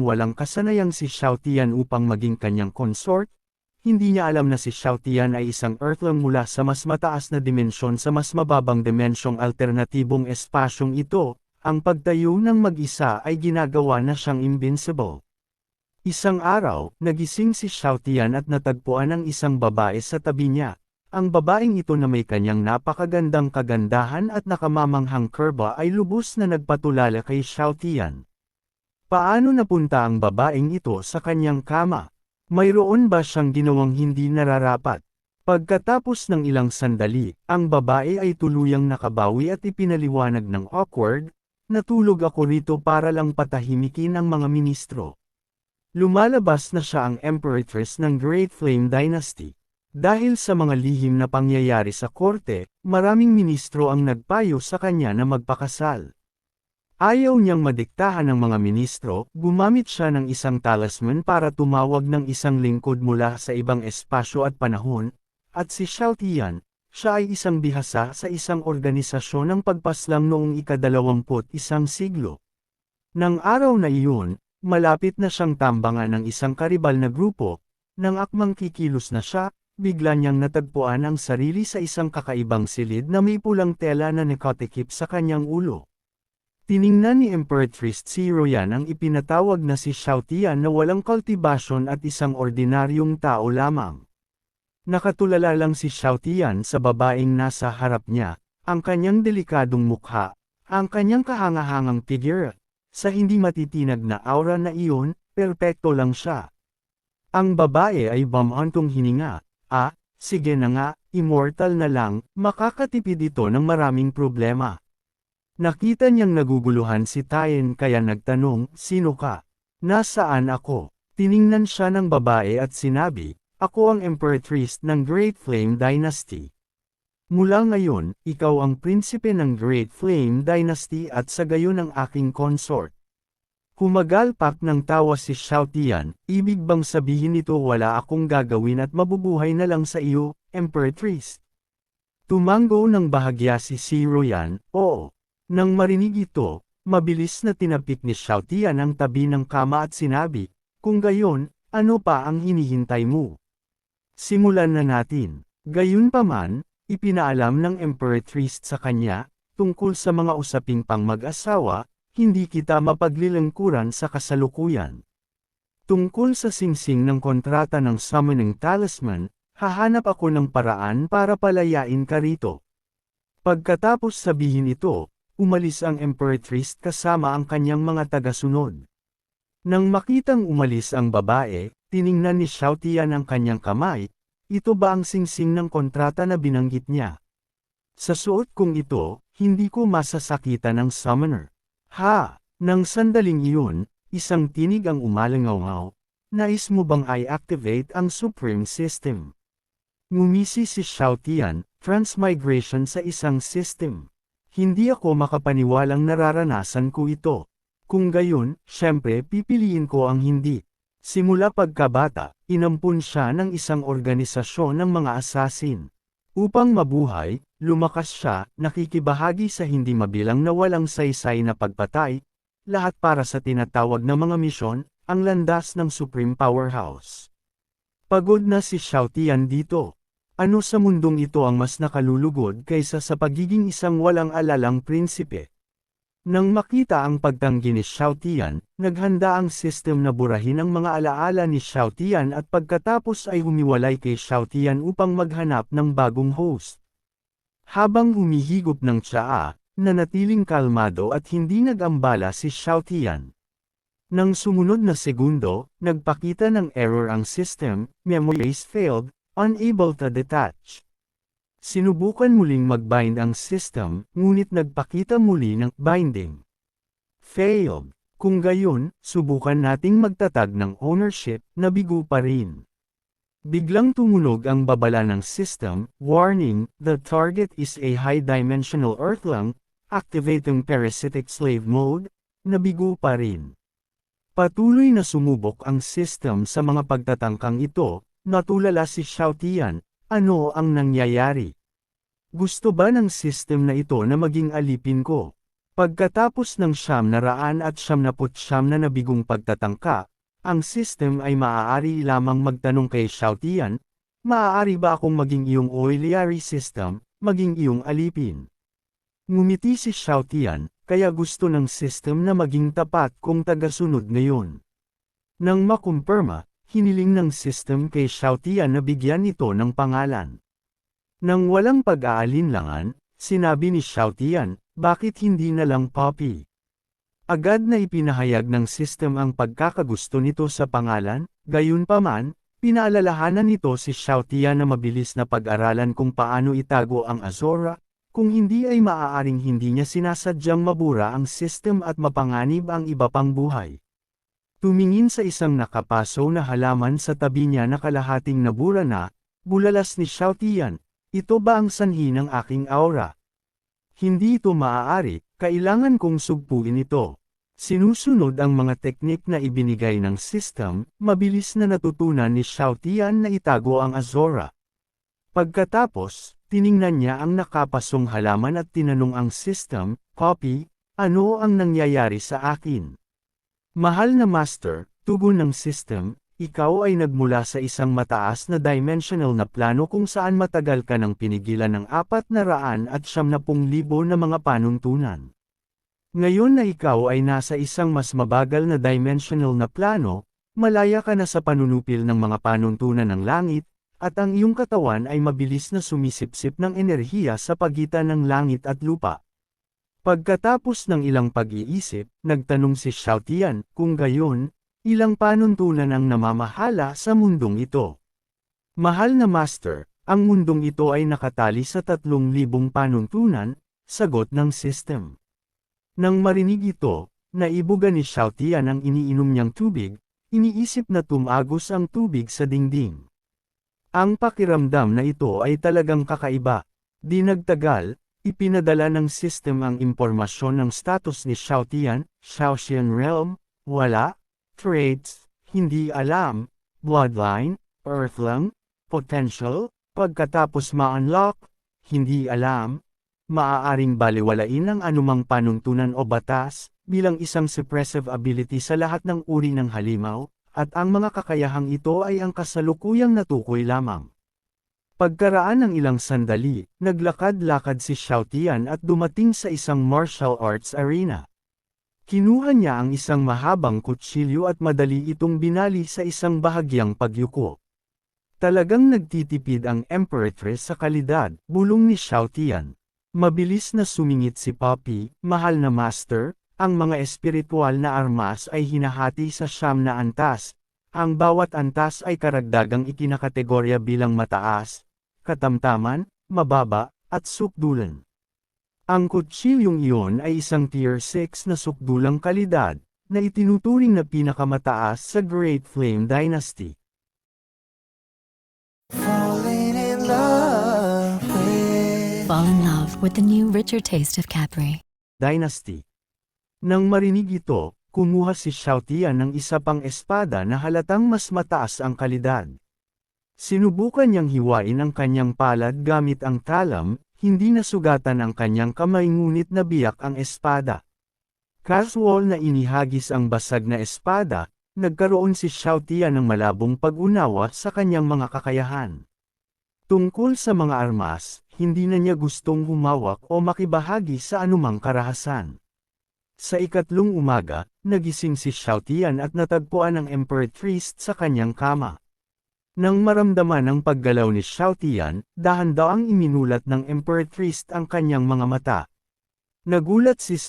walang kasanayang si Xiao Tian upang maging kanyang consort. Hindi niya alam na si Xiao Tian ay isang Earthling mula sa mas mataas na dimensyon sa mas mababang dimensyong alternatibong espasyong ito. Ang pagtayo ng mag-isa ay ginagawa na siyang invincible. Isang araw, nagising si Xiao Tian at natagpuan ang isang babae sa tabi niya. Ang babaeng ito na may kanyang napakagandang kagandahan at nakamamanghang kurba ay lubos na nagpatulala kay Xiao Tian. Paano napunta ang babaeng ito sa kanyang kama? Mayroon ba siyang ginawang hindi nararapat? Pagkatapos ng ilang sandali, ang babae ay tuluyang nakabawi at ipinaliwanag ng awkward, "Natulog ako rito para lang patahimikin ang mga ministro." Lumalabas na siya ang Emperoress ng Great Flame Dynasty. Dahil sa mga lihim na pangyayari sa korte, maraming ministro ang nagpayo sa kanya na magpakasal. Ayaw niyang madiktahan ng mga ministro, gumamit siya ng isang talisman para tumawag ng isang lingkod mula sa ibang espasyo at panahon, at si Xiao Tian, siya ay isang bihasa sa isang organisasyon ng pagpaslang noong ika-21 siglo. Nang araw na iyon, malapit na siyang tambangan ng isang karibal na grupo. Nang akmang kikilos na siya, bigla niyang natagpuan ang sarili sa isang kakaibang silid na may pulang tela na nakatikip sa kanyang ulo. Tiningnan ni Emperoress si Royan ang ipinatawag na si Xiao Tian na walang kultibasyon at isang ordinaryong tao lamang. Nakatulala lang si Xiao Tian sa babaeng nasa harap niya, ang kanyang delikadong mukha, ang kanyang kahangahangang figure. Sa hindi matitinag na aura na iyon, perpekto lang siya. Ang babae ay bumantong hininga, sige na nga, immortal na lang, makakatipid ito ng maraming problema. Nakita niyang naguguluhan si Tian kaya nagtanong, "Sino ka? Nasaan ako?" Tiningnan siya ng babae at sinabi, "Ako ang Emperoress ng Great Flame Dynasty. Mula ngayon, ikaw ang prinsipe ng Great Flame Dynasty at sa gayon ang aking consort." Humagalpak ng tawa si Xiao Tian, "Ibig bang sabihin nito wala akong gagawin at mabubuhay na lang sa iyo, Emperoress?" Tumango ng bahagya si Royan, "Oo." Nang marinig ito, mabilis na tinapik ni Xiao Tian ang tabi ng kama at sinabi, "Kung gayon, ano pa ang hinihintay mo? Simulan na natin." Gayunpaman, ipinaalam ng Emperoress sa kanya, "Tungkol sa mga usaping pang mag-asawa, hindi kita mapaglilingkuran sa kasalukuyan. Tungkol sa singsing ng kontrata ng summoning talisman, hahanap ako ng paraan para palayain ka rito." Pagkatapos sabihin ito, umalis ang Emperoress kasama ang kanyang mga tagasunod. Nang makitang umalis ang babae, tiningnan ni Xiao Tian ang kanyang kamay. Ito ba ang singsing ng kontrata na binanggit niya? Sa suot kong ito, hindi ko masasakitan ng summoner. Nang sandaling iyon, isang tinig ang umalangaw-ngaw. "Nais mo bang i-activate ang Supreme System?" Ngumisi si Xiao Tian, "Transmigration sa isang system. Hindi ako makapaniwalang nararanasan ko ito. Kung gayon, syempre pipiliin ko ang hindi." Simula pagkabata, inampun siya ng isang organisasyon ng mga assassin. Upang mabuhay, lumakas siya, nakikibahagi sa hindi mabilang na walang saysay na pagpatay, lahat para sa tinatawag na mga misyon, ang landas ng Supreme Powerhouse. Pagod na si Xiao Tian dito. Ano sa mundong ito ang mas nakalulugod kaysa sa pagiging isang walang alalang prinsipe? Nang makita ang pagtanggi ni Xiao Tian, naghanda ang system na burahin ang mga alaala ni Xiao Tian at pagkatapos ay humiwalay kay Xiao Tian upang maghanap ng bagong host. Habang humihigop ng tsaa, nanatiling kalmado at hindi nag-ambala si Xiao Tian. Nang sumunod na segundo, nagpakita ng error ang system, "Memories failed, unable to detach." Sinubukan muling mag-bind ang system, ngunit nagpakita muli ng binding failed. Kung gayon, subukan nating magtatag ng ownership, nabigo pa rin. Biglang tumunog ang babala ng system, "Warning, the target is a high-dimensional Earthling, activating parasitic slave mode," nabigo pa rin. Patuloy na sumubok ang system sa mga pagtatangkang ito, natulala si Xiao Tian, "Ano ang nangyayari? Gusto ba ng system na ito na maging alipin ko?" Pagkatapos ng 979 na nabigong pagtatangka, ang system ay maaari lamang magtanong kay Xiao Tian, "Maaari ba akong maging iyong auxiliary system, maging iyong alipin?" Ngumiti si Xiao Tian, kaya gusto ng system na maging tapat kung tagasunod ngayon. Nang makumpirma, hiniling ng system kay Xiao Tian na bigyan ito ng pangalan. Nang walang pag-aalinlangan, sinabi ni Xiao Tian, "Bakit hindi na lang Poppy?" Agad na ipinahayag ng system ang pagkakagusto nito sa pangalan, gayunpaman, pinaalalahanan nito si Xiao Tian na mabilis na pag-aralan kung paano itago ang Azora, kung hindi ay maaaring hindi niya sinasadyang mabura ang system at mapanganib ang iba pang buhay. Tumingin sa isang nakapaso na halaman sa tabi niya na kalahating nabura na, bulalas ni Xiao Tian, "Ito ba ang sanhi ng aking aura? Hindi ito maaari, kailangan kong sugpuin ito." Sinusunod ang mga teknik na ibinigay ng system, mabilis na natutunan ni Xiao Tian na itago ang Azora. Pagkatapos, tiningnan niya ang nakapasong halaman at tinanong ang system, "Poppy, ano ang nangyayari sa akin?" "Mahal na master," tugon ng system, "ikaw ay nagmula sa isang mataas na dimensional na plano kung saan matagal ka nang pinigilan ng 470,000 na mga panuntunan. Ngayon na ikaw ay nasa isang mas mabagal na dimensional na plano, malaya ka na sa panunupil ng mga panuntunan ng langit, at ang iyong katawan ay mabilis na sumisipsip ng enerhiya sa pagitan ng langit at lupa." Pagkatapos ng ilang pag-iisip, nagtanong si Xiao Tian, "Kung gayon, ilang panuntunan ang namamahala sa mundong ito?" "Mahal na master, ang mundong ito ay nakatali sa 3,000 panuntunan," sagot ng system. Nang marinig ito, naibuga ni Xiao Tian ang iniinom niyang tubig, iniisip na tumagos ang tubig sa dingding. Ang pakiramdam na ito ay talagang kakaiba. Di nagtagal, ipinadala ng system ang impormasyon ng status ni Xiao Tian, Xiaoxian Realm, wala, traits, hindi alam, bloodline, earthling, potential, pagkatapos ma-unlock, hindi alam, maaaring balewalain ang anumang panuntunan o batas, bilang isang suppressive ability sa lahat ng uri ng halimaw, at ang mga kakayahang ito ay ang kasalukuyang natukoy lamang. Pagkaraan ng ilang sandali, naglakad-lakad si Xiao Tian at dumating sa isang martial arts arena. Kinuha niya ang isang mahabang kutsilyo at madali itong binali sa isang bahagyang pagyuko. Talagang nagtitipid ang Emperoress sa kalidad, bulong ni Xiao Tian. Mabilis na sumingit si Poppy, "Mahal na master, ang mga espiritual na armas ay hinahati sa 9 na antas. Ang bawat antas ay karagdagang ikinakategorya bilang mataas, katamtaman, mababa, at sukdulan. Ang kutsilyong iyon ay isang tier 6 na sukdulang kalidad, na itinuturing na pinakamataas sa Great Flame Dynasty." Falling in love with... Fall in love with the new richer taste of Capri. Dynasty. Nang marinig ito, kumuha si Xiao Tian ng isa pang espada na halatang mas mataas ang kalidad. Sinubukan niyang hiwain ang kanyang palad gamit ang talam, hindi nasugatan ang kanyang kamay ngunit nabiyak ang espada. Casual na inihagis ang basag na espada, nagkaroon si Xiao Tian ng malabong pag-unawa sa kanyang mga kakayahan. Tungkol sa mga armas, hindi na niya gustong humawak o makibahagi sa anumang karahasan. Sa ikatlong umaga, nagising si Xiao Tian at natagpuan ang Emperoress sa kanyang kama. Nang maramdaman ang paggalaw ni Xiao Tian, dahan-daang iminulat ng Emperoress ang kanyang mga mata. Nagulat si